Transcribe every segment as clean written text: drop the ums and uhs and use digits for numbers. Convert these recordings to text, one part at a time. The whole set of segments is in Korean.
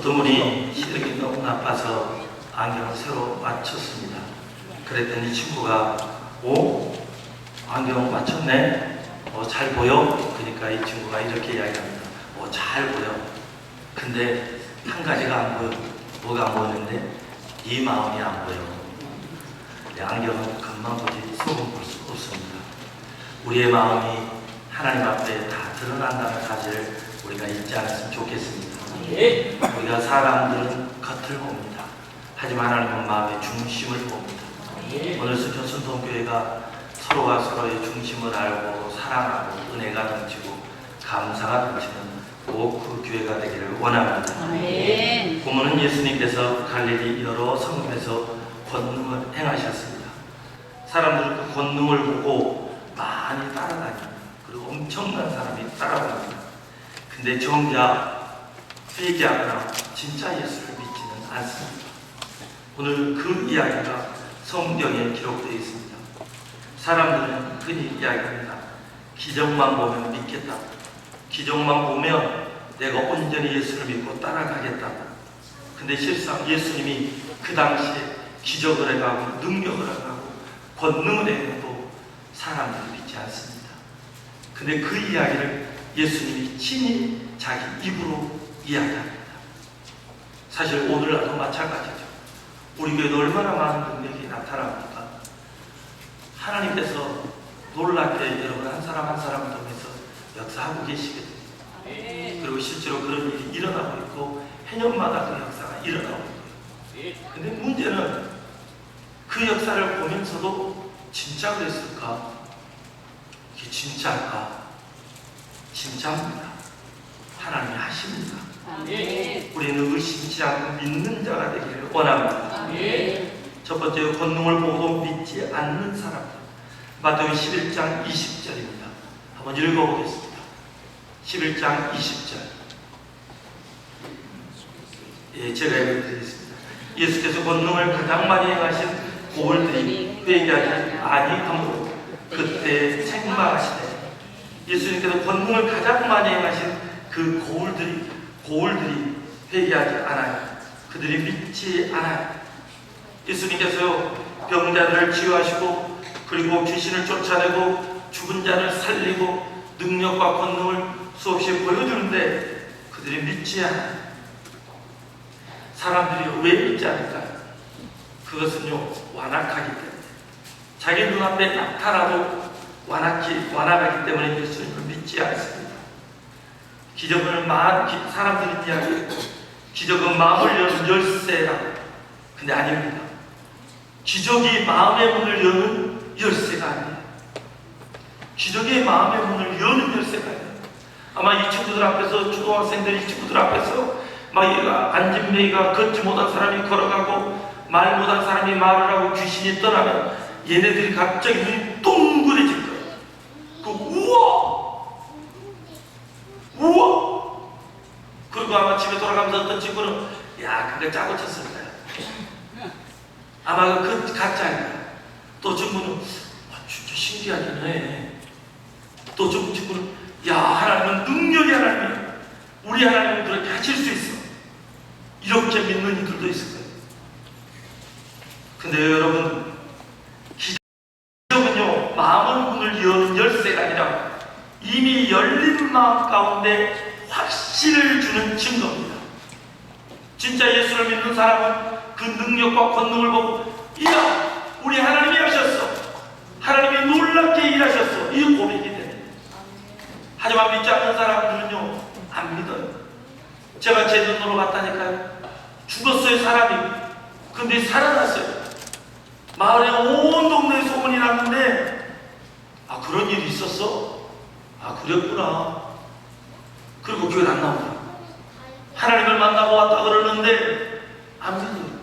어떤 분이 시력이 너무 나빠서 안경을 새로 맞췄습니다. 그랬더니 친구가 안경 맞췄네? 잘 보여? 그러니까 이 친구가 이렇게 이야기합니다. 잘 보여. 근데 한 가지가 안 보여. 뭐가 안 보이는데? 네 마음이 안 보여. 안경은 금방 보지 속은 볼 수 없습니다. 우리의 마음이 하나님 앞에 다 드러난다는 사실을 우리가 잊지 않았으면 좋겠습니다. 우리가 사람들은 겉을 봅니다. 하지만 하나님은 마음의 중심을 봅니다. 오늘 순천순통교회가 서로가 서로의 중심을 알고 사랑하고 은혜가 넘치고 감사가 넘치는 꼭 그 교회가 되기를 원합니다. 본문은 예수님께서 갈릴리 여러 성읍에서 권능을 행하셨습니다. 사람들은 그 권능을 보고 많이 따라다닙니다. 그리고 엄청난 사람이 따라갑니다. 근데 정작 회개하거나 진짜 예수를 믿지는 않습니다. 오늘 그 이야기가 성경에 기록되어 있습니다. 사람들은 흔히 이야기합니다. 기적만 보면 믿겠다. 기적만 보면 내가 온전히 예수를 믿고 따라가겠다. 근데 실상 예수님이 그 당시에 기적을 해가고 능력을 해가고 권능을 해도 사람들이 믿지 않습니다. 근데 그 이야기를 예수님이 친히 자기 입으로 이야기합니다. 사실 오늘날도 마찬가지죠. 우리 교회도 얼마나 많은 능력이 나타납니까? 하나님께서 놀랍게 여러분 한 사람 한 사람을 통해서 역사하고 계시거든요. 그리고 실제로 그런 일이 일어나고 있고 해년마다 그 역사가 일어나고 있고요. 근데 문제는 그 역사를 보면서도 진짜 그랬을까? 이게 진짜일까? 진짜입니다. 하나님이 하십니다. 우리는 의심치 않고 믿는 자가 되기를 원합니다. 첫 번째, 권능을 보고도 믿지 않는 사람들. 마태복음 11장 20절입니다. 한번 읽어보겠습니다. 11장 20절. 제가 읽어드리겠습니다. 예수께서 권능을 가장 많이 행하신 고을들이 회개하지 아니하므로 그때 책망하시되. 예수님께서 권능을 가장 많이 행하신 그 고을들이 회개하지 않아요. 그들이 믿지 않아요. 예수님께서 병자들을 치유하시고 그리고 귀신을 쫓아내고 죽은 자를 살리고 능력과 권능을 수없이 보여주는데 그들이 믿지 않아요. 사람들이 왜 믿지 않을까요? 그것은요, 완악하기 때문에. 자기 눈앞에 나타나도 완악하기 때문에 예수님을 믿지 않습니다. 기적을 사람들이 이야기해요. 기적은 마음을 여는 열쇠라고. 근데 아닙니다. 기적이 마음의 문을 여는 열쇠가 아니에요. 기적이 마음의 문을 여는 열쇠가 아니에요. 아마 이 친구들 앞에서, 초등학생들 이 친구들 앞에서 막 얘가 앉은 매이가 걷지 못한 사람이 걸어가고 말 못한 사람이 말을 하고 귀신이 떠나면 얘네들이 갑자기 눈이 동그래질 거예요. 우와! 그리고 아마 집에 돌아가면서 어떤 친구는 그거 짜고 쳤을 거야. 아마 그 가짜일 거야. 또 친구는 진짜 신기하긴 해. 또 친구는 하나님은 능력이 하나님이야. 우리 하나님은 그렇게 하실 수 있어. 이렇게 믿는 이들도 있을 거예요. 근데 여러분, 기적은요, 마음의 문을 여는 열쇠가 아니라 이미 열린 마음 가운데 확신을 주는 증거입니다. 진짜 예수를 믿는 사람은 그 능력과 권능을 보고 우리 하나님이 하셨어. 하나님이 놀랍게 일하셨어. 이 고백이 돼. 하지만 믿지 않는 사람들은요, 안 믿어요. 제가 제 눈으로 봤다니까요. 죽었어요, 사람이. 근데 살아났어요. 마을에 온 동네에 소문이 났는데 그런 일이 있었어? 그랬구나. 그리고 교회는 안 나오더라. 하나님을 만나고 왔다 그러는데 안 믿어요.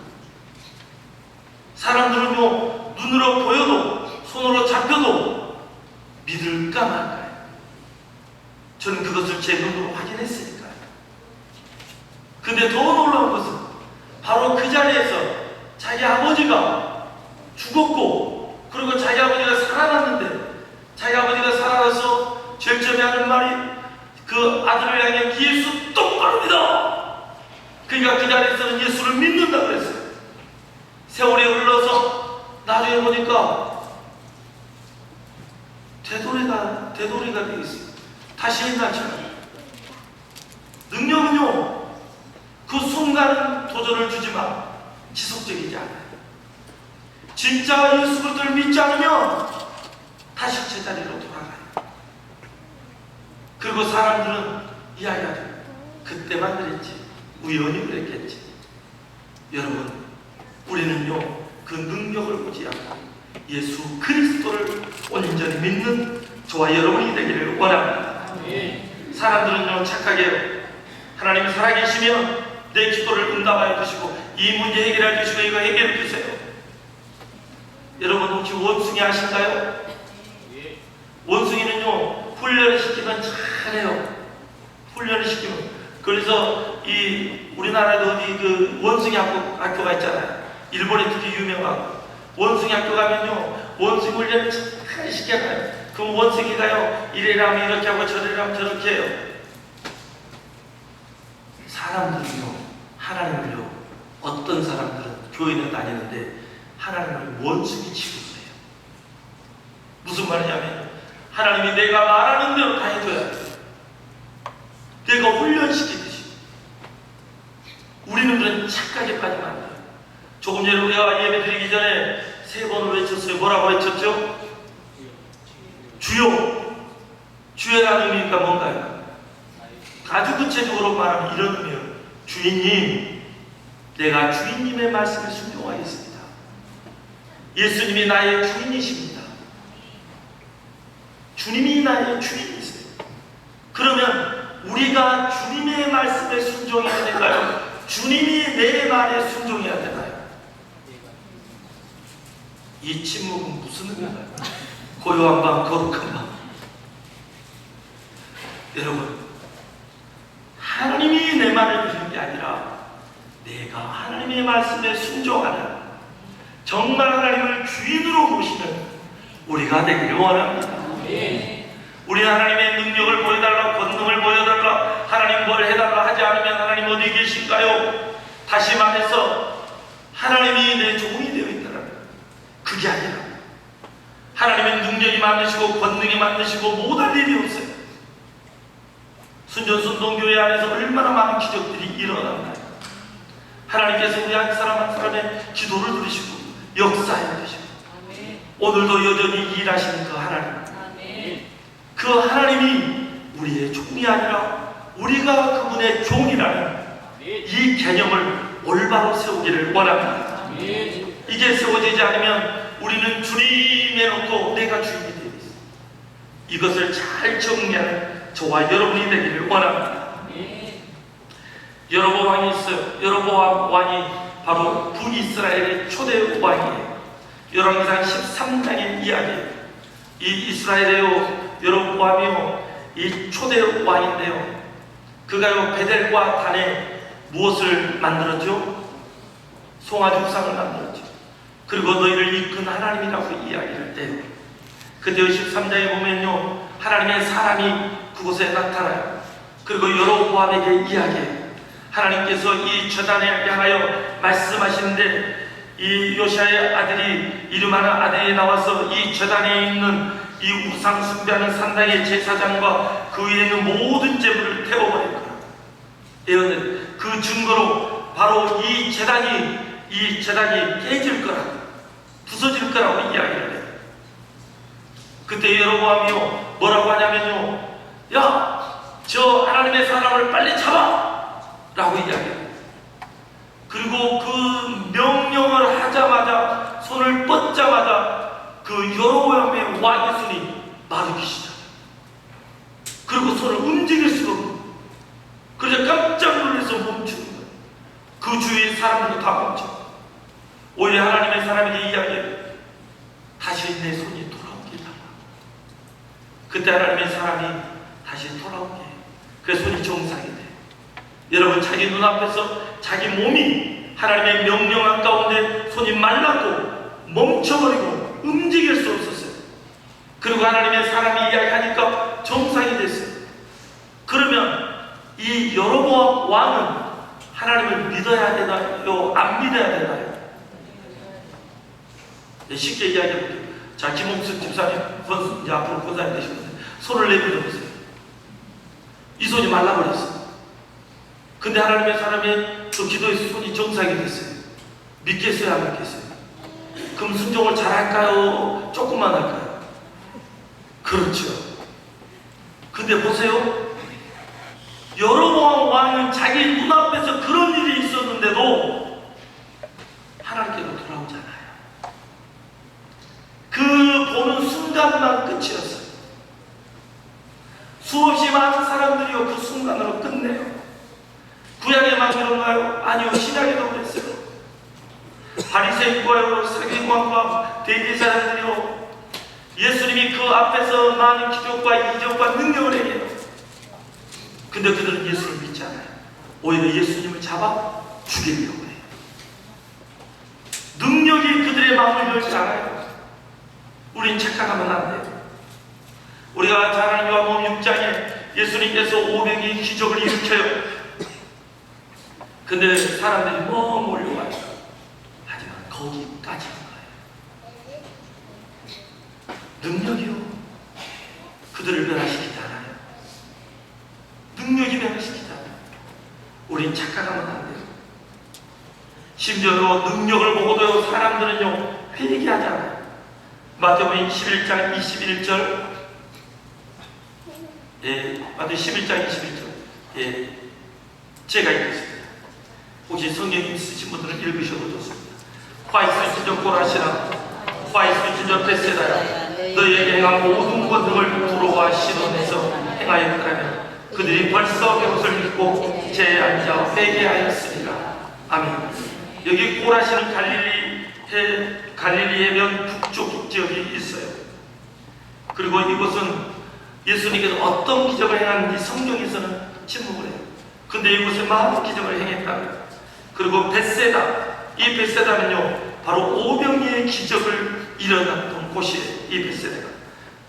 사람들은요, 눈으로 보여도 손으로 잡혀도 믿을까 말까요? 저는 그것을 제 눈으로 확인했으니까요. 근데 더 놀라운 것은 바로 그 자리에서 자기 아버지가 죽었고 그리고 자기 아버지가 살아났는데 자기 아버지가 살아나서 제일 처음에 하는 말이 그 아들을 향해 예수 똑바로 믿어. 그러니까 그 자리에서는 예수를 믿는다고 그랬어요. 세월이 흘러서 나중에 보니까 되돌이가 되어 있어요. 다시 옛날처럼. 능력은요, 그 순간 도전을 주지만 지속적이지 않아요. 진짜 예수 그리스도를 믿지 않으면 다시 제자리로 돌아가요. 그리고 사람들은 이야기하죠. 그때만 그랬지, 우연히 그랬겠지. 여러분, 우리는요, 그 능력을 보지 않고 예수 그리스도를 온전히 믿는 저와 여러분이 되기를 원합니다. 사람들은요, 착하게 하나님이 살아계시면 내 기도를 응답하여 주시고 이 문제 해결해 주시고 이거 해결해 주세요. 여러분, 혹시 원숭이 아신가요? 원숭이는요, 훈련을 시키면 잘해요. 훈련을 시키면. 그래서 이 우리나라에도 어디 그 원숭이 학교가 있잖아요. 일본에 특히 유명하고. 원숭이 학교 가면요, 원숭이 훈련을 잘 시켜놔요. 그럼 원숭이가요, 이래라면 이렇게 하고 저래라면 저렇게 해요. 사람들은요, 하나님을요, 어떤 사람들은 교회는 다니는데 하나님을 원숭이 취급해요. 무슨 말이냐면 하나님이 내가 말하는 대로 다 해줘야 돼요. 내가 훈련시키듯이. 우리는 그런 착각에 빠지면 안 돼요. 조금 전에 우리가 예배 드리기 전에 3번을 외쳤어요. 뭐라고 외쳤죠? 주요. 주여라는 의미가 뭔가요? 아주 구체적으로 말하면 이런 의미예요. 주인님, 내가 주인님의 말씀에 순종하겠습니다. 예수님이 나의 주인이십니다. 주님이 나의 주인이세요. 그러면 우리가 주님의 말씀에 순종해야 될까요? 주님이 내 말에 순종해야 되나요? 이 침묵은 무슨 의미인가요? 고요한 밤, 거룩한 밤. 여러분, 하나님이 내 말을 들은 게 아니라 내가 하나님의 말씀에 순종하는, 정말 하나님을 주인으로 모시는 우리가 되기를 원합니다. 우리 하나님의 능력을 보여달라, 권능을 보여달라, 하나님 뭘 해달라 하지 않으면 하나님 어디 계신가요? 다시 말해서 하나님이 내 종이 되어 있다는, 그게 아니라 하나님의 능력이 많으시고 권능이 많으시고 못할 일이 없어요. 순전순동교회 안에서 얼마나 많은 기적들이 일어났나요? 하나님께서 우리 한 사람 한 사람의 기도를 들으시고 역사해 주시고 오늘도 여전히 일하시는 그 하나님, 그 하나님이 우리의 종이 아니라 우리가 그분의 종이라는 이 개념을 올바로 세우기를 원합니다. 이게 세워지지 않으면 우리는 주님 해놓고 내가 주인이 되어 있어요. 이것을 잘 정리하는 저와 여러분이 되기를 원합니다. 여로보암 왕이 있어요. 여로보암 왕이 바로 북이스라엘의 초대 왕이에요. 열왕기상 13장의 이야기예요. 이 이스라엘의 여로보암이요, 이 초대 왕인데요, 그가요 베델과 단에 무엇을 만들었죠? 송아지 우상을 만들었죠. 그리고 너희를 이끈 하나님이라고 이야기를 해요. 그때 13장에 보면요, 하나님의 사람이 그곳에 나타나요. 그리고 여로보암에게 이야기해요. 하나님께서 이 제단에 향하여 말씀하시는데, 이 요시아의 아들이 이름하는 아들이 나와서 이 제단에 있는 이 우상 숭배하는 산당의 제사장과 그 위에 있는 모든 제물을 태워버릴 거라. 예언은 그 증거로 바로 이 제단이 깨질 거라, 부서질 거라고 이야기를 해요. 그때 여로보암이요 뭐라고 하냐면요, 야, 저 하나님의 사람을 빨리 잡아! 라고 이야기해요. 그리고 그 명령을 하자마자, 손을 뻗자마자 그 여로보암의 왕의 손이 마르기 시작해요. 그리고 손을 움직일 수가 없고, 그래서 깜짝 놀라서 멈추는 거예요. 그 주위의 사람들도 다 멈춰. 오히려 하나님의 사람에게 이야기해요. 다시 내 손이 돌아오게 달라. 그때 하나님의 사람이 다시 돌아오게 해요. 그 손이 정상이 돼요. 여러분, 자기 눈앞에서 자기 몸이 하나님의 명령한 가운데 손이 말랐고 멈춰버리고 움직일 수 없었어요. 그리고 하나님의 사람이 이야기하니까 정상이 됐어요. 그러면 이 여로보암 왕은 하나님을 믿어야 되나요? 안 믿어야 되나요? 쉽게 이야기해 볼게요. 자, 김홍수 집사님, 이제 앞으로 권사님 되시는데 손을 내밀어보세요. 이 손이 말라버렸어요. 근데 하나님의 사람이 또 기도해서 손이 정상이 됐어요. 믿겠어요? 안 믿겠어요? 그럼 순종을 잘할까요? 조금만 할까요? 그렇죠. 근데 보세요. 여로보암 왕은 자기 눈앞에서 그런 일이 있었는데도 하나님께로 돌아오지 않아요. 그 보는 순간만 끝이었어요. 수없이 많은 사람들이요 그 순간으로 끝내요. 구약에만 그런가요? 아니요, 신약에도 그랬어요. 바리새인과요 서기관과 대제사장들이요 예수님이 그 앞에서 많은 기적과 이적과 능력을 행해요. 근데 그들은 예수를 믿지 않아요. 오히려 예수님을 잡아 죽이려고 해요. 능력이 그들의 마음을 열지 않아요. 우린 착각하면 안 돼요. 우리가 잘 아는 요한복음 6장에 예수님께서 500의 기적을 일으켜요. 근데 사람들이 몰려와요. 하지만 거기까지인 거예요. 능력이요 그들을 변화시키지 않아요. 능력이 변화시키지 않아요. 우린 착각하면 안 돼요. 심지어 능력을 보고도 사람들은요 회개하지 않아요. 마태복음 11장 21절, 마태복음 11장 21절, 제가 읽겠습니다. 혹시 성경 있으신 분들은 읽으셔도 좋습니다. 화이스 진저 고라시나, 화이스 진저 베세다야, 너희에게 행한 모든 것들을 두로와 시돈에서 행하였다면 그들이 벌써 그것을 믿고 제에 앉아 회개하였으리라. 아멘. 여기 고라시는 갈릴리 해변 북쪽 지역이 있어요. 그리고 이곳은 예수님께서 어떤 기적을 행하는지 성경에서는 침묵을 해요. 근데 이곳에 많은 기적을 행했다고요. 그리고 벳세다, 이 벳세다는요 바로 오병이의 기적을 일어났던 곳이에요. 이 벳세다가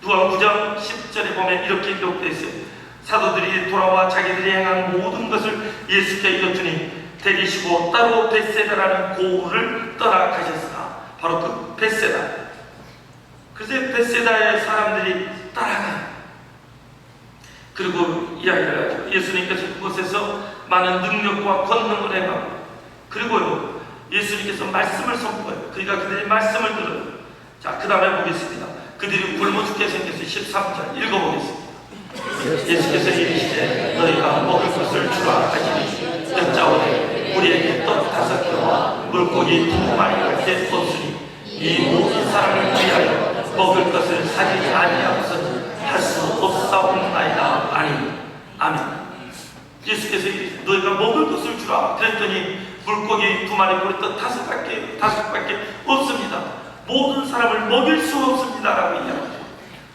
누가 9장 10절에 보면 이렇게 기록되어 있어요. 사도들이 돌아와 자기들이 행한 모든 것을 예수께 이었더니 데리시고 따로 벳세다라는 고을을 떠나가셨으나, 바로 그 벳세다. 그래서 벳세다의 사람들이 따라가요. 그리고 이야기를 하죠. 예수님께서 그곳에서 많은 능력과 권능을 행하고, 그리고요 예수님께서 말씀을 선포해요. 그러니까 그들이 말씀을 들어요. 자, 그 다음에 보겠습니다. 그들이 굶어 죽게 생겨서 13절 읽어보겠습니다. 예수께서 이르시되 너희가 먹을 것을 주라 하시니 여짜오되 우리에게 떡 5개와 물고기 2마리가 없으니 이 모든 사람을 위하여 먹을 것을 사지 아니하고서는 할 수 없사옵나이다. 아멘. 예수께서 이르시되 너희가 먹을 것을 주라 그랬더니 물고기 2마리 보리떡 5밖에 없습니다. 모든 사람을 먹일 수 없습니다 라고 이야기합니다.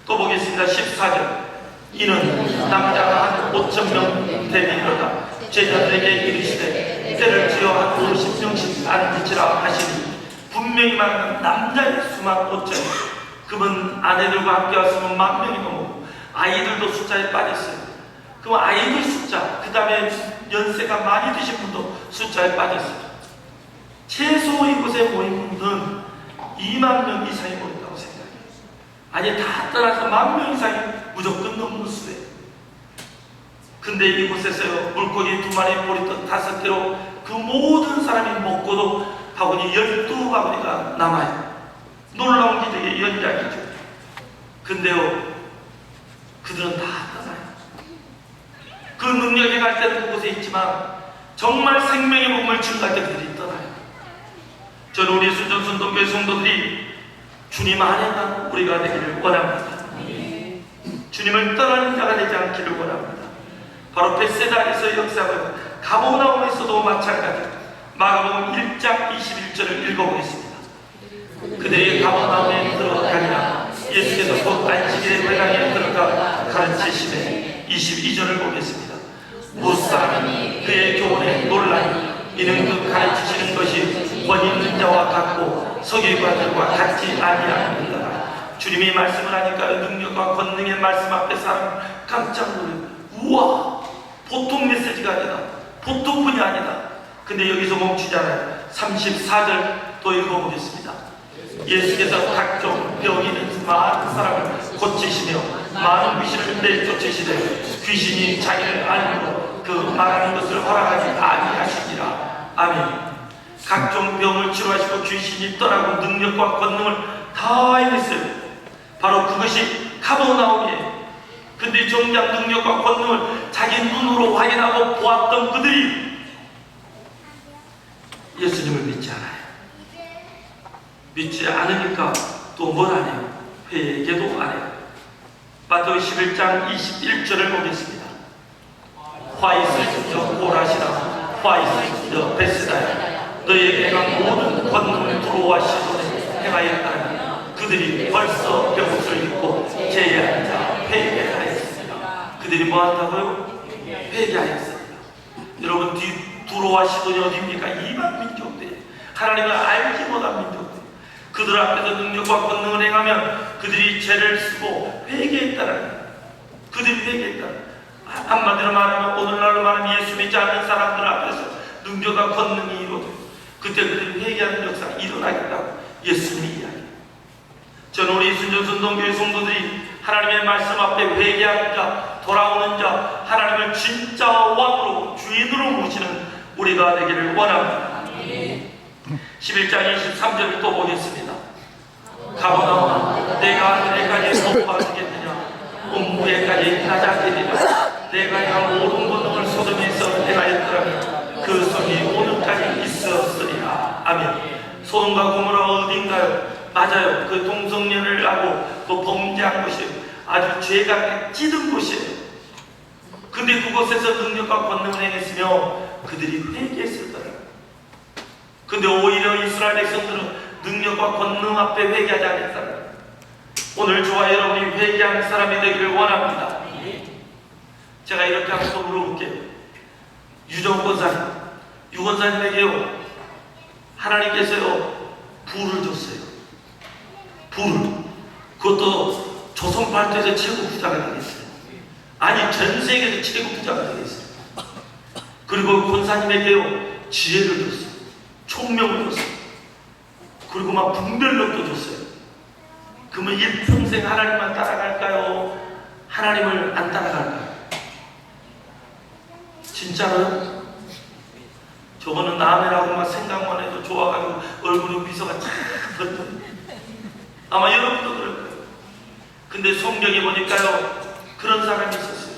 또 보겠습니다. 14절 이는 남자가 한 5,000명 되리로다. 제자들에게 이르시되 때를 지어 한 50명씩 앉으시라 하시니 분명히 말하는 남자의 수만 5,000명. 그분 아내들과 함께 왔으면 10,000명이 넘고 아이들도 숫자에 빠졌어요. 그럼 아이들 숫자, 그 다음에 연세가 많이 드신 분도 숫자에 빠졌어요. 최소 이곳에 모인 분들은 20,000명 이상이 모인다고 생각해요. 아니 다 따라서 10,000명 이상이 무조건 넘는 수예요. 근데 이곳에서요 물고기 2마리 보리떡 5개로 그 모든 사람이 먹고도 바구니 12바구니가 남아요. 놀라운 기적의 연장이죠. 근데요 그들은 다 떠나요. 그 능력에 갈 때는 그곳에 있지만 정말 생명의 몸을 증거할 때 그들이 떠나요. 저는 우리 순전순동교회 성도들이 주님 안에만 우리가 되기를 원합니다. 주님을 떠나는 자가 되지 않기를 원합니다. 바로 벳세다에서 역사하고 가버나움에서도 마찬가지입니다. 마가복음 1장 21절을 읽어보겠습니다. 그들이 가버나움에 들어가니라. 예수께서 곧 안식일에 회당에 들어가 가르치시되 22절을 보겠습니다. 무사람이 그의 교훈에 놀라니 이는 그 가르치시는 것이 권 있는 자와 같고 서기관들과 같지 아니하니라. 주님이 말씀을 하니까 능력과 권능의 말씀 앞에 사람 깜짝 놀라요. 우와, 보통 메시지가 아니다. 보통 분이 아니다. 근데 여기서 멈추잖아요. 34절 또 읽어보겠습니다. 예수께서 각종 병 있는 많은 사람을 고치시며 많은 귀신을 내쫓으시되 귀신이 자기를 알므로 그 말하는 것을 허락하지 아니하시니라. 아멘. 각종 병을 치료하시고 귀신이 떠나고 능력과 권능을 다 행했어요. 바로 그것이 가버나움이에요. 근데 정작 능력과 권능을 자기 눈으로 확인하고 보았던 그들이 예수님을 믿지 않아요. 믿지 않으니까 또 뭘 안 해요? 회개도 안 해요. 마태오 11장 21절을 보겠습니다. 화 있으시며 고라시라, 화 있으시며 베스다야, 너희에게 행한 모든 권능을 두로와 시돈에 행하였다니 그들이 벌써 병을 입고 제의한 자 회개하였습니다. 그들이 뭐 한다고요? 회개하였습니다. 여러분, 두로와 시돈이 어디입니까? 이방 민족들, 하나님을 알지 못한 민족들. 그들 앞에서 능력과 권능을 행하면 그들이 죄를 쓰고 회개했다는 거예요. 그들이 회개했다. 한마디로 말하면 오늘날로 말하면 예수 믿지 않는 사람들 앞에서 능력과 권능이 이루어져요. 그때 그들이 회개하는 역사가 일어나겠다고 예수님이 이야기해요. 저는 우리 순전 순동교회 성도들이 하나님의 말씀 앞에 회개하는 자, 돌아오는 자, 하나님을 진짜 왕으로 주인으로 모시는 우리가 되기를 원합니다. 11장 23절을 또 보겠습니다. 가버나움아, 내가 하늘에까지 높아지겠느냐? 온무에까지 낮아지리라. 내가 행한 모든 권능을 소돔에서 행하였더라면 그 성이 오늘까지 있었으리라. 아멘. 소돔과 고모라 어딘가요? 맞아요. 그 동성연애를 하고 그 범죄한 곳이에요. 아주 죄가 찌든 곳이에요. 근데 그곳에서 능력과 권능을 행했으며 그들이 회개했을 거예요. 근데 오히려 이스라엘 백성들은 능력과 권능 앞에 회개하지 않았다. 오늘 저와 여러분이 회개하는 사람이 되기를 원합니다. 제가 이렇게 한번 또 물어볼게요. 유정 권사님, 유 권사님에게요, 하나님께서요 부를 줬어요. 부를. 그것도 조선 발도에서 최고 부자가 되겠어요. 아니, 전 세계에서 최고 부자가 되겠어요. 그리고 권사님에게요 지혜를 줬어요. 총명을 줬어요. 그리고 막 분별력도 줬어요. 그러면 일평생 하나님만 따라갈까요? 하나님을 안 따라갈까요? 진짜로요? 저거는 남해라고 막 생각만 해도 좋아가지고 얼굴에 미소가 쫙 던져요. 아마 여러분도 그럴 거예요. 근데 성경에 보니까요 그런 사람이 있었어요.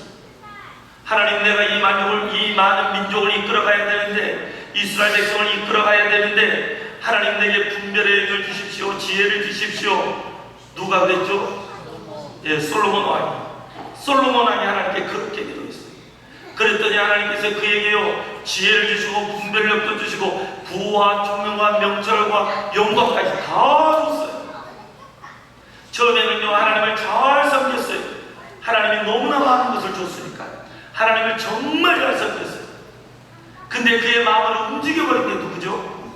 하나님, 내가 이 많은 민족을 이끌어가야 되는데, 이스라엘 백성을 이끌어가야 되는데 하나님 내게 분별의 영을 주십시오. 지혜를 주십시오. 누가 그랬죠? 예, 솔로몬 왕이. 솔로몬 왕이 하나님께 그렇게 기도했어요. 그랬더니 하나님께서 그에게요 지혜를 주시고 분별력도 주시고 부와 총명과 명철과 영광까지 다 줬어요. 처음에는요 하나님을 잘 섬겼어요. 하나님이 너무나 많은 것을 줬으니까요. 하나님을 정말 잘 섬겼어요. 근데 그의 마음을 움직여버린 게 누구죠?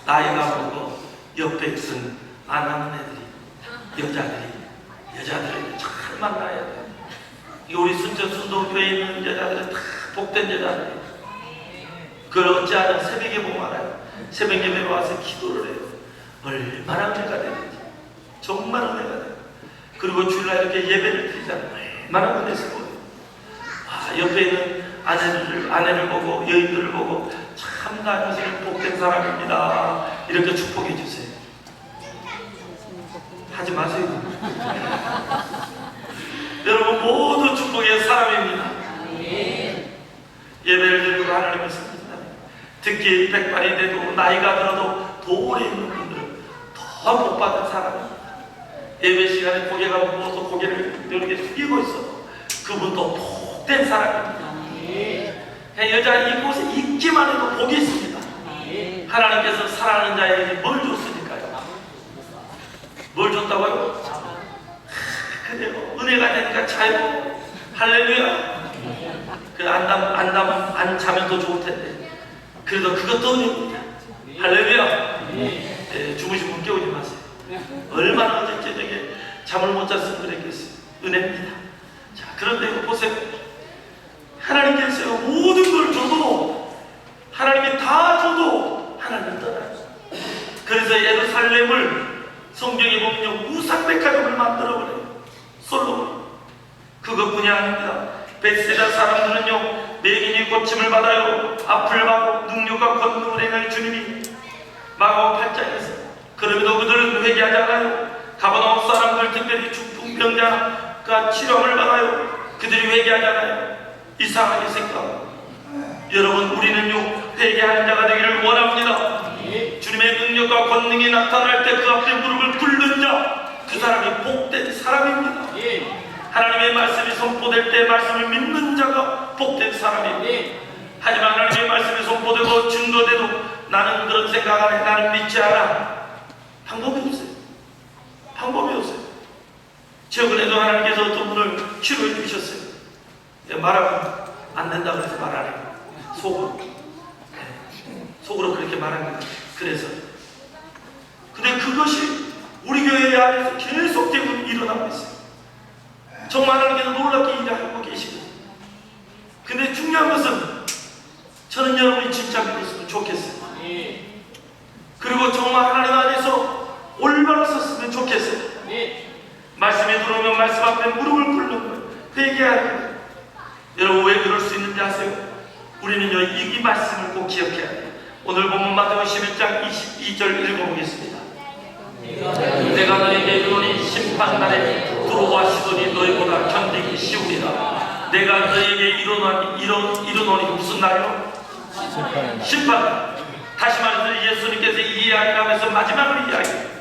나이가 먹고 옆에 있은 안 하는 애들이, 여자들이 잘 만나야 돼요. 우리 순천순동교회에 있는 여자들은 다 복된 여자들이에요. 그걸 어찌하든 새벽에 보면 알아요. 새벽 예배에 와서 기도를 해요. 얼마나 은혜가 되는지. 정말 은혜가 돼요. 그리고 주일날 이렇게 예배를 드리잖아요. 얼마나 은혜스러워요. 옆에 있는 아내를 보고 여인들을 보고 참 당신은 복된 사람입니다. 이렇게 축복해 주세요. 하지 마세요. 여러분 모두 축복의 사람입니다. 예배를 드리고 하나님을 섬긴다. 특히 백발이 돼도 나이가 들어도 도울에 있는 분들은 더 복받은 사람입니다. 예배 시간에 고개가 무거워서 고개를 이렇게 숙이고 있어도 그분도 복된 사람입니다. 여자 이곳에 있기만 해도 복이 있습니다. 하나님께서 사랑하는 자에게 뭘 줬으니까요? 뭘 줬다고요? 그래요. 은혜가 되니까 자유. 할렐루야. 안 자면 더 좋을 텐데. 그래도 그것도 은혜입니다. 할렐루야. 네, 주무신 분 깨우지 마세요. 얼마나 어제 저녁에 잠을 못 잤으면 그랬겠어요. 은혜입니다. 자, 그런데 보세요. 하나님께서 모든 걸 줘도 하나님이 다 줘도 하나님은 떠나요. 그래서 예루살렘을 성경에 보면요, 우상백화점을 만들어버려요. 솔로몬. 그것뿐이 아닙니다. 벳세다 사람들은요, 맹인이 고침을 받아요. 앞을 봐고 능력과 권능을 행할 주님이 마가복 8장에서. 그럼에도 그들은 회개하지 않아요. 가버나움 사람들, 특별히 중풍병자가 치료를 받아요. 그들이 회개하지 않아요. 이상하게 생각하고. 여러분, 우리는요, 회개하는 자가 되기를 원합니다. 주님의 능력과 권능이 나타날 때 그 앞에 무릎을 꿇는 자, 그 사람이 복된 사람입니다. 하나님의 말씀이 선포될 때 말씀을 믿는 자가 복된 사람입니다. 하지만 하나님의 말씀이 선포되고 증거돼도 나는 그런 생각 안 해, 나는 믿지 않아. 방법이 없어요. 방법이 없어요. 최근에도 하나님께서 어떤 분을 치료해 주셨어요. 말하면 안 된다고 해서 말 안 해요. 속으로 그렇게 말합니다. 그래서 근데 그것이 우리 교회 안에서 계속되고 일어나고 있어요. 정말 하나님께서 놀랍게 일하고 계시고, 근데 중요한 것은 저는 여러분이 진짜 믿었으면 좋겠어요. 그리고 정말 하나님 안에서 올바로 섰으면 좋겠어요. 말씀에 들어오면 말씀 앞에 무릎을 꿇는 거예요. 회개하는 거예요. 여러분, 왜 그럴 수 있는지 아세요? 우리는요, 이 말씀을 꼭 기억해야 돼요. 오늘 본문 마태복음 11장 22절 읽어보겠습니다. 내가 너에게 이르노니 심판날에 두로와 시돈이 너희보다 견디기 쉬우리라. 내가 너에게 이르노니 무슨 날이요? 심판. 다시 말해서 예수님께서 이 이야기를 하면서 마지막으로 이야기해요.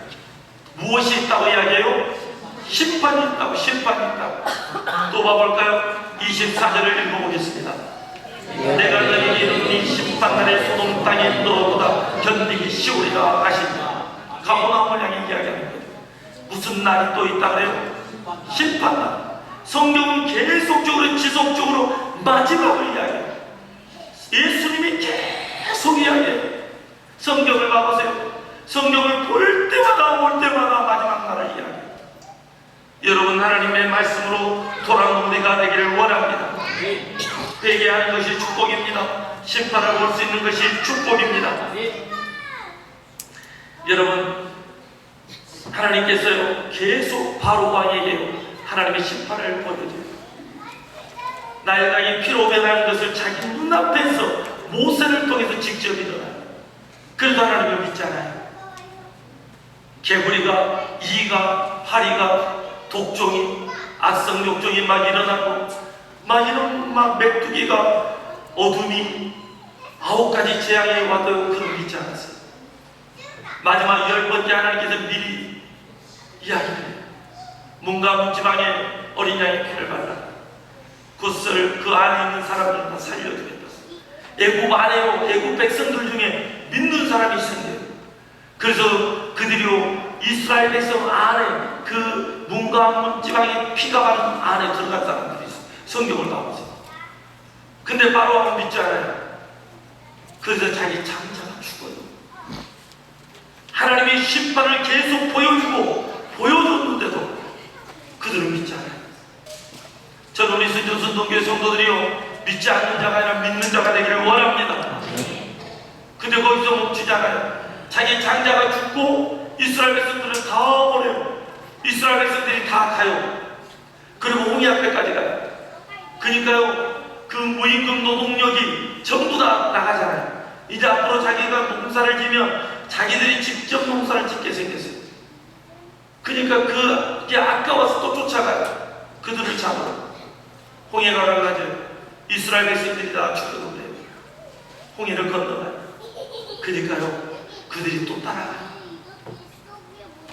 무엇이 있다고 이야기해요? 심판이 있다고. 심판이 있다고. 또 봐볼까요? 24절을 읽어보겠습니다. 내가 너에게 이르노니 심판날에 소돔 땅에 너보다 견디기 쉬우리라 하시니. 가버나움을 향해 이야기하는 거예요. 무슨 날이 또 있다 그래요? 심판날. 성경은 계속적으로 지속적으로 마지막을 이야기해요. 예수님이 계속 이야기해요. 성경을 봐보세요. 성경을 볼 때마다 마지막 날을 이야기해요. 여러분, 하나님의 말씀으로 돌아오는 우리가 되기를 원합니다. 회개하는 것이 축복입니다. 심판을 볼 수 있는 것이 축복입니다. 여러분, 하나님께서요, 계속 바로 왕에게요, 하나님의 심판을 보여줘요. 나의 땅이 피로 변하는 것을 자기 눈앞에서 모세를 통해서 직접 일어나요. 그래도 하나님을 믿잖아요. 개구리가, 이가, 파리가, 독종이, 악성 욕종이 막 일어나고, 이런 메뚜기가, 어둠이 9가지 재앙이 와도 그걸 믿지 않았어요. 마지막 10번째 하나님께서 미리 이야기를 해요. 문과 문지방에 어린 양의 피를 발라 그것을 그 안에 있는 사람들을 다 살려주겠다. 애굽 안에요, 애굽 백성들 중에 믿는 사람이 있었네요. 그래서 그들이요, 이스라엘 백성 안에 그 문과 문지방에 피가 바른 안에 들어간 사람들이 있어요. 성경을 봐보세요. 근데 바로왕은 믿지 않아요. 그래서 자기 장자가 죽어요. 하나님의 심판을 계속 보여줬는데도 그들은 믿지 않아요. 저는 우리 순종교회 성도들이요, 믿지 않는 자가 아니라 믿는 자가 되기를 원합니다. 근데 거기서 멈추지 않아요. 자기 장자가 죽고 이스라엘 백성들은 다 버려요. 이스라엘 백성들이 다 가요. 그리고 홍해 앞에까지 가요. 그러니까요, 그 무임금 노동력이 전부 다 나가잖아요. 이제 앞으로 자기가 농사를 지면 자기들이 직접 농사를 짓게 생겼어요. 그러니까 그게 아까워서 또 쫓아가요. 그들을 잡으러. 홍해가 가가지고 이스라엘 백성들이 다 죽어놓으래요. 홍해를 건너가요. 그러니까요, 그들이 또 따라가요.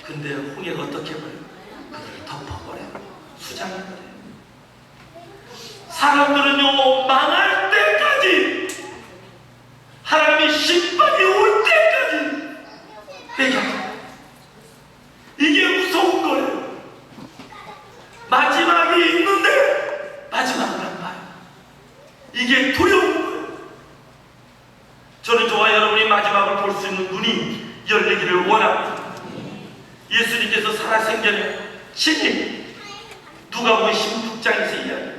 근데 홍해가 어떻게 해버려요? 그들을 덮어버려요. 수장해버려요. 사람들은요, 망할 때까지, 하나님의 심판이 올 때까지 회개합니다. 이게 무서운 거예요. 마지막이 있는데 마지막을 안 봐요. 이게 두려운 거예요. 저는 저와 여러분이 마지막을 볼 수 있는 눈이 열리기를 원합니다. 예수님께서 살아생전에 친히 누가복음 16장에서 이야기해요.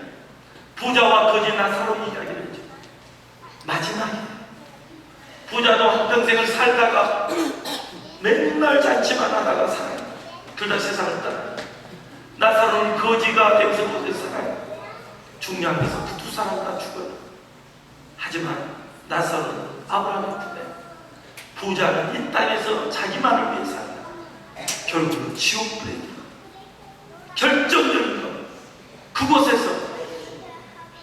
부자와 거지 나사로 이야기를 했죠. 마지막에 부자도 한평생을 살다가 맨날 잔치만 하다가 살아요. 둘 다 세상을 떠나요. 나사로는 거지가 되어서 곳에서 살아요. 중요한 것은 그 두 사람 다 죽어요. 하지만 나사로는 아브라함의 부대, 부자는 이 땅에서 자기만을 위해 살아요. 결국은 지옥불에 결정적인 것, 그곳에서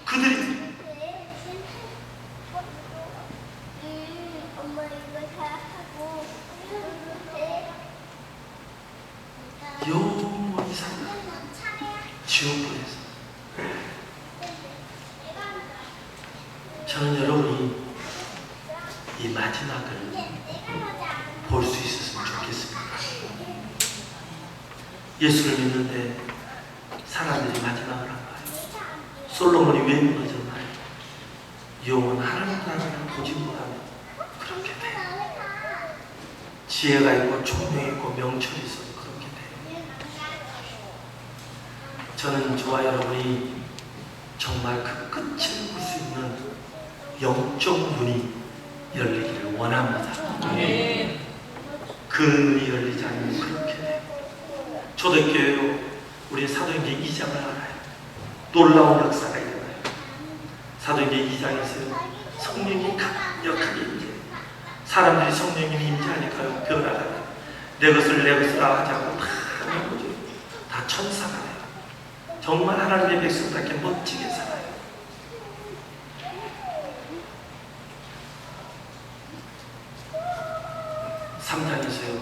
그들이 영원히 산다. 지옥불에서. 저는 여러분이 이 마지막을 볼 수 있었으면 좋겠습니다. 예수를 믿는데 사람들이 마지막을 안 봐요. 솔로몬이 왜 무너졌나요? 영원 하나님 나라를 보지 못하면 그렇게 돼요. 지혜가 있고 총명이 있고 명철이 있어서 그렇게 돼요. 저는 저와 여러분이 정말 그 끝을 볼 수 있는 영적 눈이 열리기를 원합니다. 그 눈이 열리지 않으면 그렇게 돼요. 초대교회로 우리 사도행전 2장을 알아요. 놀라운 역사가 일어나요. 사도행전 2장에서 성령이 강력하게 임재. 사람들이 성령님이 임재하니까요, 변화가요. 내 것을 하자고 다 하는 거죠. 다 천사가 돼요. 정말 하나님의 백성답게 멋지게 살아요. 3장에서요,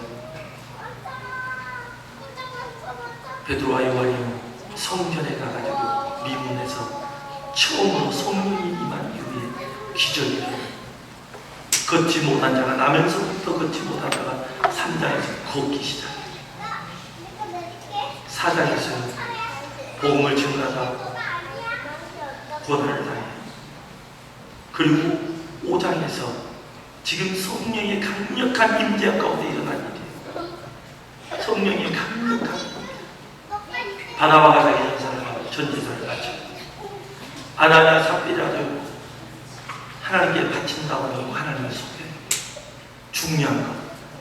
베드로와 요한이 성전에 가가지고 미문에서 처음으로 성령이 임한 이후에 기적이 일어나요. 걷지 못한 자가 나면서부터 걷지 못하다가 3장에서 걷기 시작해요. 4장에서 복음을 증거하다 고난을 당해요. 그리고 5장에서 지금 성령의 강력한 임재 가운데 일어난 일이에요. 성령의 강력한 바나바가 자기 전사를 전제사를 바쳐 아나니아 삽비라도 하나님께 바친다고 하고 하나님을 속여요. 중요한 건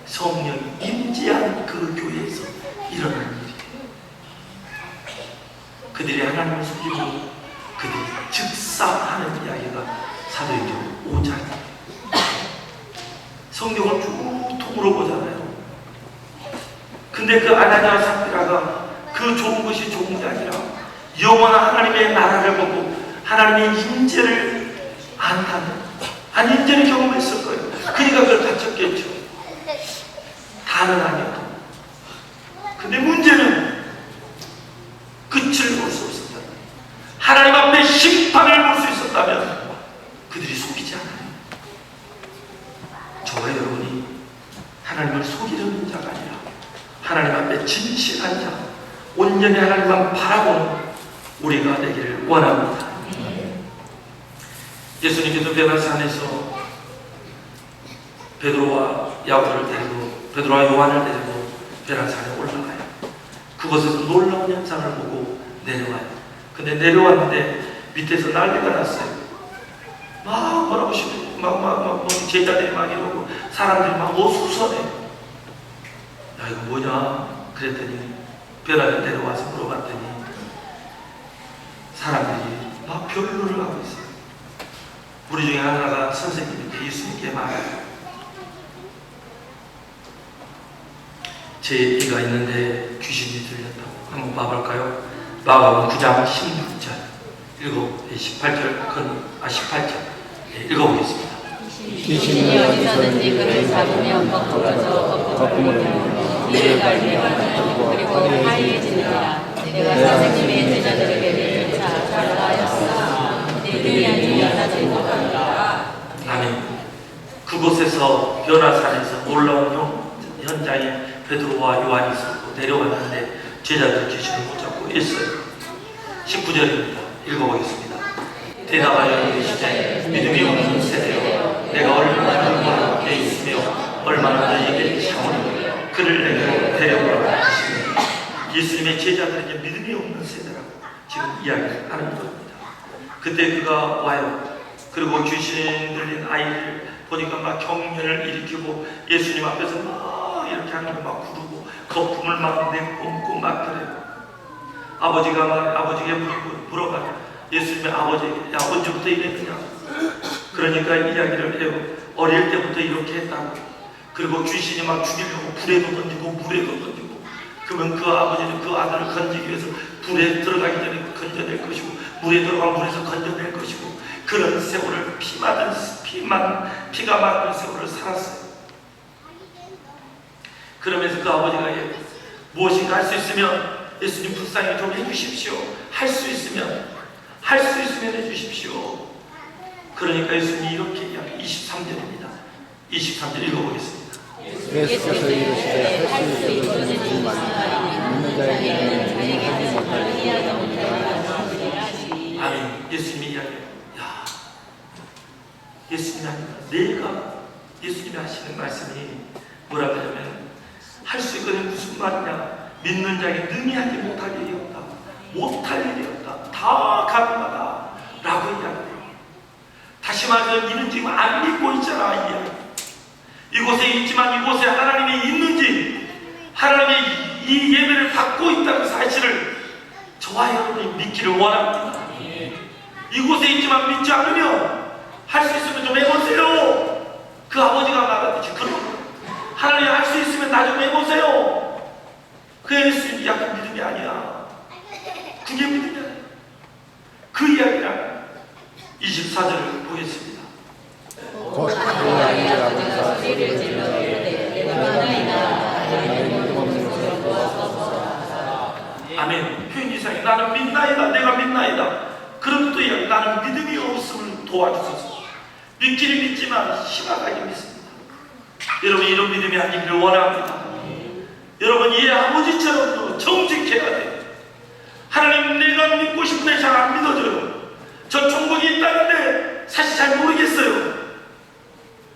성령이 임재한 그 교회에서 일어난 일이에요. 그들이 하나님을 속이고 그들이 즉사하는 이야기가 사도행전 5장이에요. 성경을 쭉 통으로 보잖아요. 근데 그 아나니아 삽비라가 그 좋은 것이 좋은 게 아니라 영원한 하나님의 나라를 보고 하나님의 임재를 안다는, 임재를 경험했을 거예요. 그러니까 그걸 바쳤겠죠. 다는 아니어도. 근데 문제는 끝을 볼 수 없었다. 하나님 앞에 심판을 볼 수 있었다면 그들이 속이지 않아요. 저와 여러분이 하나님을 속이려는 자가 아니라 하나님 앞에 진실한 자, 온전히 하나님만 바라보는 우리가 되기를 원합니다. 예수님께서 베드로산에서 베드로와 야고보를 데리고 베드로와 요한을 데리고 베드로산에 올라가요. 그곳에서 놀라운 현상을 보고 내려와요. 근데 내려왔는데 밑에서 난리가 났어요. 막 뭐라고 싶어. 막 제자들이 막 이러고 사람들이 막 어수선해. 야, 이거 뭐냐? 그랬더니 벼락에 내려와서 물어봤더니 사람들이 막 변론을 하고 있어요. 우리 중에 하나가 선생님인데 예수님께 말해요. 제 얘기가 있는데 귀신이 들렸다고. 한번 봐볼까요? 마가복음 9장 16절 읽어 18절 18절 읽어보겠습니다. 귀신이 어디서든지 그를 잡으면 거꾸로 이를 갈매하며 그리고 하얘지느니라. 내가 선생님의 제자들에게 쫓아 달라하였으나 내들이 아니라 나를 못한다. 아멘. 그곳에서 변화산에서 놀라운 현장에 베드로와 요한이 있었고 내려왔는데 제자들 귀신을 못 잡고 있어요. 19절입니다. 읽어보겠습니다. 대답하여 이르시되 믿음이 없는 세대여, 내가 얼마나 너희에 있으며 얼마나 너희에게 참으니 그를 내게로 데려오라고 하시니, 예수님의 제자들에게 믿음이 없는 세대라고 지금 이야기를 하는 겁니다. 그때 그가 와요. 그리고 귀신 들린 아이를 보니까 막 경련을 일으키고 예수님 앞에서 막 이렇게 하는 거 막 구르고 거품을 막 내뿜고 막 그래요. 아버지가 막 아버지에게 물어봐요. 예수님의 아버지에게 야 언제부터 이랬느냐. 그러니까 이야기를 해요. 어릴 때부터 이렇게 했다고. 그리고 귀신이 막 죽이려고 불에도 던지고 물에도 던지고. 그러면 그 아버지는 그 아들을 건지기 위해서 불에 들어가기 전에 건져낼 것이고 물에 들어가 물에서 건져낼 것이고 그런 세월을 피가 막는 세월을 살았어요. 그러면서 그 아버지가 무엇인가 할 수 있으면 예수님 불쌍히 좀 해주십시오. 할 수 있으면 해주십시오. 그러니까 예수님이 이렇게 이야기 23절입니다. 23절 읽어보겠습니다. 예수께서 이르시되 할 수 있도록 주시옵소서. 믿는 자에게는 자기가 하지 못할 이하도 못하리라 하시니. 아멘. 예수님이 이야기해요. 야, 예수님이 아니라 예수님이 하시는 말씀이 뭐라고 하냐면 할 수 있거든 무슨 말이냐. 믿는 자에게 능히 하지 못할 일이 없다. 못할 일이 없다. 다 가능하다. 라고 이야기해요. 다시 말해서 이는 지금 안 믿고 있잖아. 이 이야기. 이곳에 있지만 이곳에 하나님이 있는지 하나님이 이 예배를 받고 있다는 사실을 저와 여러분이 믿기를 원합니다. 이곳에 있지만 믿지 않으면 할 수 있으면 좀 해보세요. 그 아버지가 말하듯이 그럼 하나님 할 수 있으면 나 좀 해보세요. 그 예수님이 약간 믿음이 아니야. 그게 믿음이 아니야. 그 이야기랑 24절을 보겠습니다. 곧 그 아이가 소리를 질러 이르되 나이다 아멘. 표현 이상해. 나는 믿나이다. 내가 믿나이다. 그럼 또 이야기. 나는 믿음이 없음을 도와주소서. 믿기는 믿지만 희망하게 믿습니다. 여러분 이런 믿음이 아니기를 원합니다. 여러분 이 아버지처럼 정직해야 돼요. 하나님 내가 믿고 싶은데 잘 안 믿어져요. 저 천국이 있다는데 사실 잘 모르겠어요.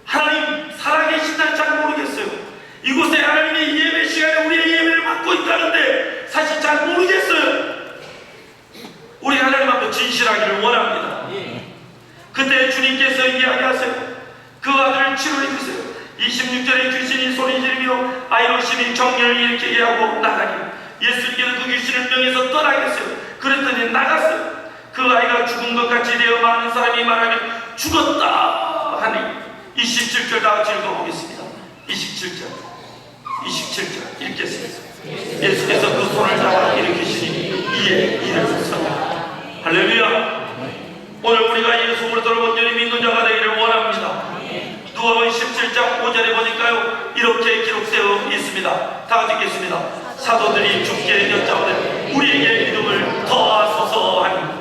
하나님 살아계신다는 잘 모르겠어요. 이곳에 하나님의 예배 시간에 우리의 예배를 받고 있다는데 사실 잘 모르겠어요. 우리 하나님 앞에 진실하기를 원합니다. 그때 주님께서 이야기하세요. 그 아들을 치료해 주세요. 26절에 귀신이 소리 지르며 아이로심이 경련을 일으키게 하고 나가니 예수님께서 그 귀신을 명해서 떠나게 했어요. 그랬더니 나갔어요. 그 아이가 죽은 것 같이 되어 많은 사람이 말하면 죽었다 하니 27절 다 같이 읽어보겠습니다. 27절 읽겠습니다. 예수께서 그 손을 잡아 일으키시니 이에 일어섰다. 할렐루야. 오늘 우리가 예수 그리스도를 온전히 믿는 자가 되기를 원합니다. 누가복음 17장 5절에 보니까요 이렇게 기록되어 있습니다. 다 같이 읽겠습니다. 사도들이 주께 여짜오되 우리에게 믿음을 더하소서 하니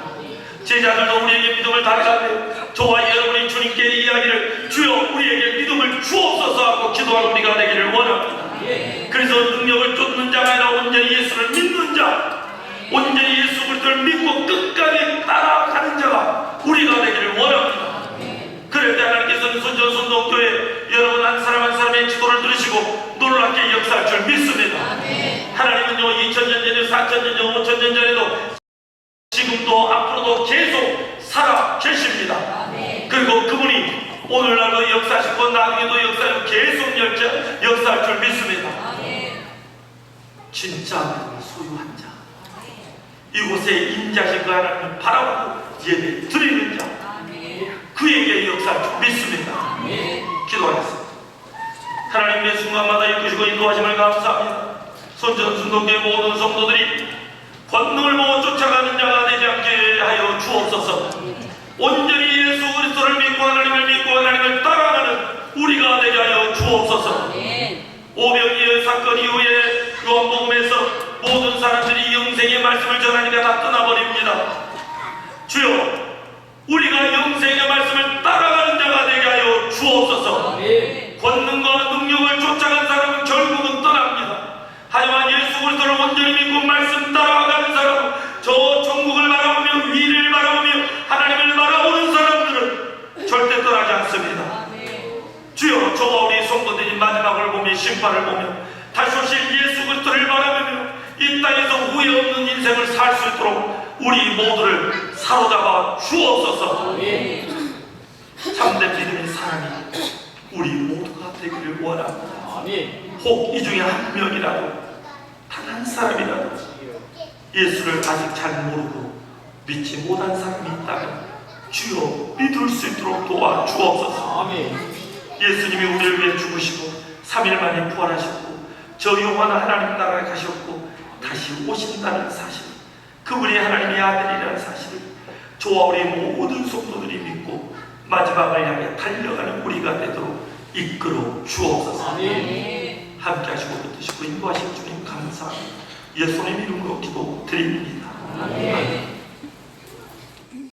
제자들도 우리에게 믿음을 달라하되 저와 여러분이 주님께 이야기를 주여 우리에게 믿음을 주옵소서 하고 기도하는 우리가 되기를 원합니다. 그래서 능력을 쫓는 자가 아니라 온전히 예수를 믿는 자, 온전히 예수 그리스도를 믿고 끝까지 따라가는 자가 우리가 되기를 원합니다. 그럴 때 하나님께서는 순전순동교회 여러분 한 사람 한 사람의 기도를 들으시고 놀랍게 역사할 줄 믿습니다. 하나님은요 2000년 전에 4000년 전 5000년 전에도 지금도 앞으로도 계속 살아 계십니다. 그리고 그분이 오늘날도 역사하시고 나중에도 역사하고 계속 역사할 줄 믿습니다. 진짜 믿음을 소유한 자, 이곳에 임자신 그 하나님을 바라보고 예배 드리는 자, 그에게 역사할 줄 믿습니다. 기도하겠습니다. 하나님의 순간마다 이끄시고 인도하심을 감사합니다. 손전순동교의 모든 성도들이 권능을 보고 쫓아가는 자가 되지 않게 하여 주옵소서. 온전히 예수 그리스도를 믿고 하나님을 따라가는 우리가 되게 하여 주옵소서. 오병이의 사건 이후에 요한복음에서 모든 사람들이 영생의 말씀을 전하니까 다 떠나버립니다. 주여 우리가 영생의 말씀을 따라가는 자가 되게 하여 주옵소서. 권능과 능력을 쫓아간 사람은 결국은 떠납니다. 하지만 예수 그리스도를 온전히 믿고 말씀 따라가는 사람은 저 천국을 바라보며 위를 바라보며 하나님을 바라보는 사람들은 절대 떠나지 않습니다. 주여 저와 우리 성도들이 마지막을 보며 심판을 보며 다시 오실 예수 그리스도를 바라보며 이 땅에서 후회 없는 인생을 살 수 있도록 우리 모두를 사로잡아 주옵소서. 참된 믿음의 사람이 우리 모두가 되기를 원합니다. 아멘. 혹 이 중에 한 명이라도 단 한 사람이라도 예수를 아직 잘 모르고 믿지 못한 사람이 있다면 주여 믿을 수 있도록 도와주옵소서. 아멘. 예수님이 우리를 위해 죽으시고 3일 만에 부활하셨고 저 영원한 하나님 나라에 가셨고 다시 오신다는 사실, 그분이 하나님의 아들이라는 사실을 저와 우리 모든 성도들이 믿고 마지막을 향해 달려가는 우리가 되도록 이끌어 주옵소서. 아멘. 함께 하시고 붙드시고 인도하신 주님 감사합니다. 예수님 이름으로 기도드립니다. 아멘.